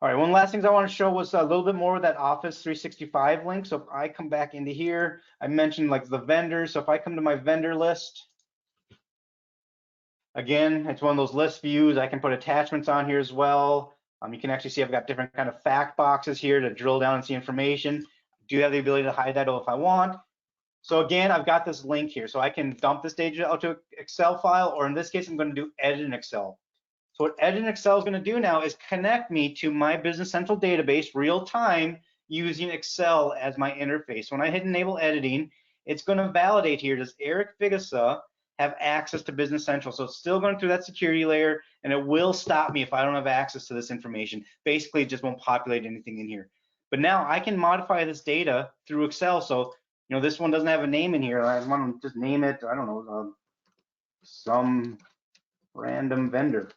Speaker 1: All right, one last thing I want to show was a little bit more of that Office 365 link. So if I come back into here, I mentioned like the vendors. So if I come to my vendor list, again, it's one of those list views. I can put attachments on here as well. You can actually see I've got different kind of fact boxes here to drill down and see information. I do have the ability to hide that if I want. So again, I've got this link here. So I can dump this data out to an Excel file, or in this case, I'm going to do edit in Excel. So what edit in Excel is going to do now is connect me to my Business Central database real time using Excel as my interface. When I hit enable editing, it's going to validate here, does Eric Figasa have access to Business Central? So it's still going through that security layer, and it will stop me if I don't have access to this information. Basically, it just won't populate anything in here. But now I can modify this data through Excel. So, you know, this one doesn't have a name in here. I want to just name it, I don't know, some random vendor.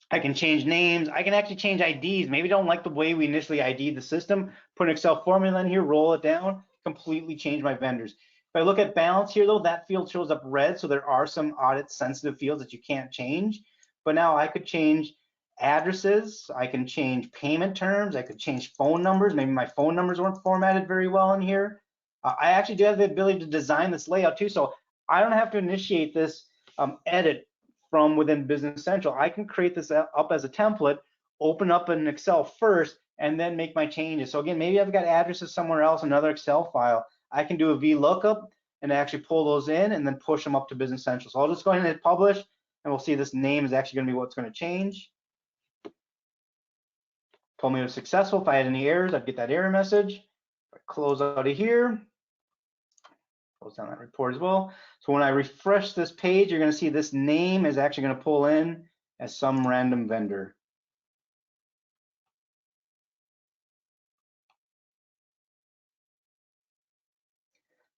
Speaker 1: I can change names. I can actually change IDs. Maybe don't like the way we initially ID'd the system. Put an Excel formula in here, roll it down, completely change my vendors. If I look at balance here though, that field shows up red. So there are some audit sensitive fields that you can't change. But now I could change addresses. I can change payment terms. I could change phone numbers. Maybe my phone numbers weren't formatted very well in here. I actually do have the ability to design this layout too. So I don't have to initiate this edit from within Business Central. I can create this up as a template, open up in Excel first, and then make my changes. So again, maybe I've got addresses somewhere else, another Excel file. I can do a VLOOKUP and actually pull those in and then push them up to Business Central. So I'll just go ahead and hit publish, and we'll see this name is actually going to be what's going to change. Told me it was successful. If I had any errors, I'd get that error message. If I close out of here, close down that report as well. So when I refresh this page, you're going to see this name is actually going to pull in as some random vendor.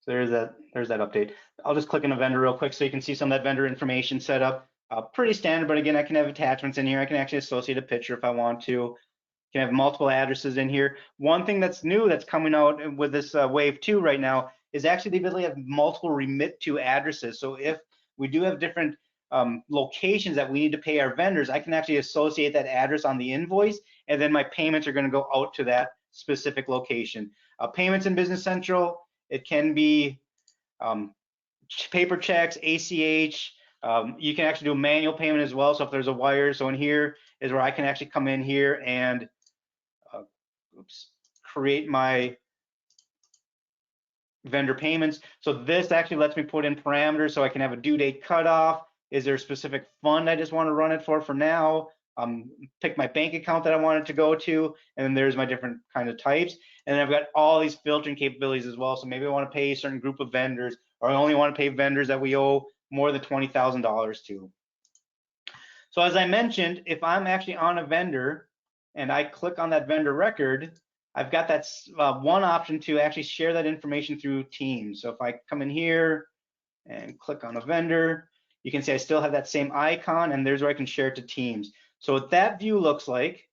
Speaker 1: So there's that update. I'll just click on a vendor real quick so you can see some of that vendor information set up. Pretty standard, but again, I can have attachments in here. I can actually associate a picture if I want to. You can have multiple addresses in here. One thing that's new that's coming out with this wave 2 right now is actually the ability to have multiple remit to addresses. So if we do have different locations that we need to pay our vendors, I can actually associate that address on the invoice, and then my payments are going to go out to that specific location. Payments in Business Central, it can be paper checks, ACH. You can actually do a manual payment as well. So if there's a wire, so in here is where I can actually come in here and create my vendor payments. So this actually lets me put in parameters so I can have a due date cutoff. Is there a specific fund I just want to run it for now? Pick my bank account that I want it to go to, and then there's my different kind of types. And then I've got all these filtering capabilities as well. So maybe I want to pay a certain group of vendors, or I only want to pay vendors that we owe more than $20,000 to. So as I mentioned, if I'm actually on a vendor and I click on that vendor record, I've got that one option to actually share that information through Teams. So if I come in here and click on a vendor, you can see I still have that same icon, and there's where I can share it to Teams. So what that view looks like,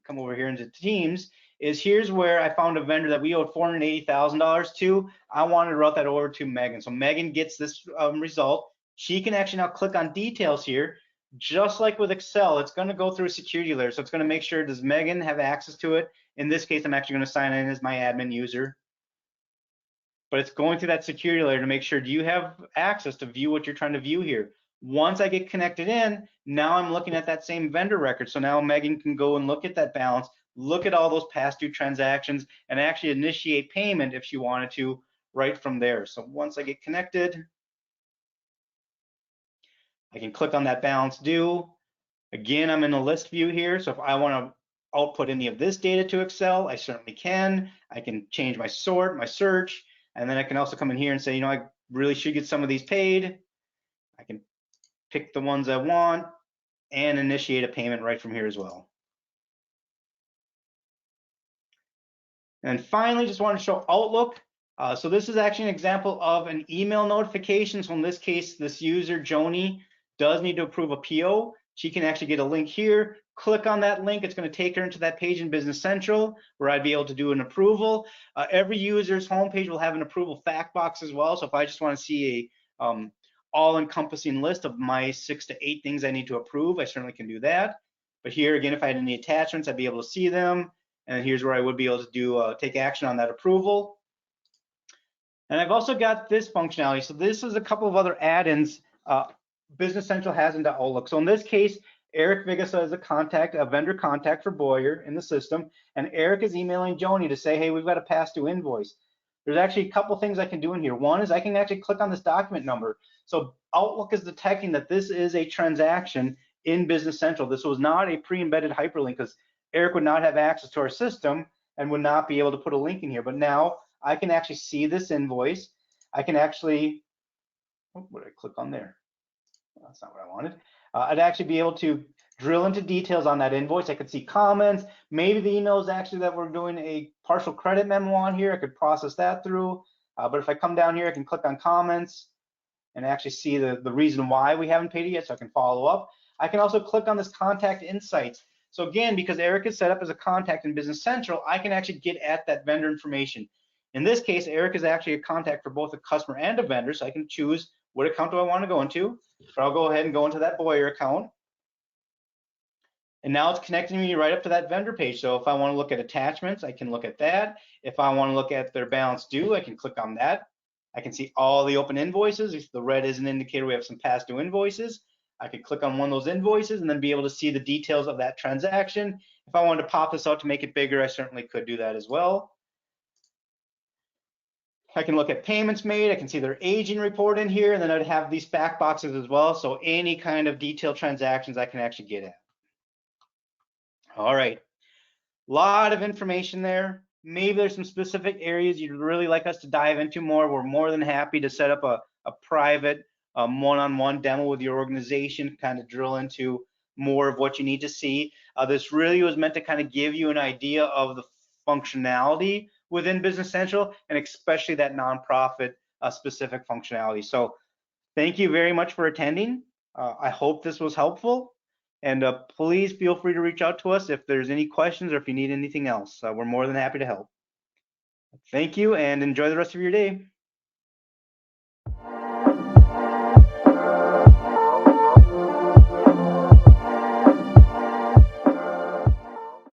Speaker 1: come over here into Teams, is here's where I found a vendor that we owed $480,000 to. I wanted to route that over to Megan. So Megan gets this result. She can actually now click on details here. Just like with Excel, it's going to go through a security layer. So it's going to make sure, does Megan have access to it? In this case, I'm actually going to sign in as my admin user. But it's going through that security layer to make sure, do you have access to view what you're trying to view here? Once I get connected in, now I'm looking at that same vendor record. So now Megan can go and look at that balance, look at all those past due transactions, and actually initiate payment if she wanted to right from there. So once I get connected, I can click on that balance due. Again, I'm in the list view here. So if I want to output any of this data to Excel, I certainly can. I can change my sort, my search, and then I can also come in here and say, you know, I really should get some of these paid. I can pick the ones I want and initiate a payment right from here as well. And finally, just want to show Outlook. So this is actually an example of an email notification. So in this case, this user, Joni, does need to approve a PO. She can actually get a link here, click on that link. It's going to take her into that page in Business Central where I'd be able to do an approval. Every user's homepage will have an approval fact box as well. So if I just want to see a all-encompassing list of my 6 to 8 things I need to approve, I certainly can do that. But here again, if I had any attachments, I'd be able to see them. And here's where I would be able to do take action on that approval. And I've also got this functionality. So this is a couple of other add-ins Business Central has into Outlook. So in this case, Eric Vigasa is a contact, a vendor contact for Boyer in the system, and Eric is emailing Joni to say, hey, we've got a past due invoice. There's actually a couple things I can do in here. One is I can actually click on this document number. So Outlook is detecting that this is a transaction in Business Central. This was not a pre-embedded hyperlink because Eric would not have access to our system and would not be able to put a link in here. But now I can actually see this invoice. I can actually, what did I click on there? That's not what I wanted. I'd actually be able to drill into details on that invoice. I could see comments. Maybe the email is actually that we're doing a partial credit memo on here. I could process that through. But if I come down here, I can click on comments and actually see the reason why we haven't paid it yet, so I can follow up. I can also click on this contact insights. So again, because Eric is set up as a contact in Business Central, I can actually get at that vendor information. In this case, Eric is actually a contact for both a customer and a vendor, so I can choose what account do I want to go into. So I'll go ahead and go into that Boyer account. And now it's connecting me right up to that vendor page. So if I want to look at attachments, I can look at that. If I want to look at their balance due, I can click on that. I can see all the open invoices. If the red is an indicator we have some past due invoices. I could click on one of those invoices and then be able to see the details of that transaction. If I wanted to pop this out to make it bigger, I certainly could do that as well. I can look at payments made. I can see their aging report in here, and then I'd have these fact boxes as well. So any kind of detailed transactions I can actually get at. All right, a lot of information there. Maybe there's some specific areas you'd really like us to dive into more. We're more than happy to set up a private one-on-one demo with your organization, kind of drill into more of what you need to see. This really was meant to kind of give you an idea of the functionality within Business Central, and especially that nonprofit specific functionality. So thank you very much for attending. I hope this was helpful. And please feel free to reach out to us if there's any questions or if you need anything else. We're more than happy to help. Thank you and enjoy the rest of your day.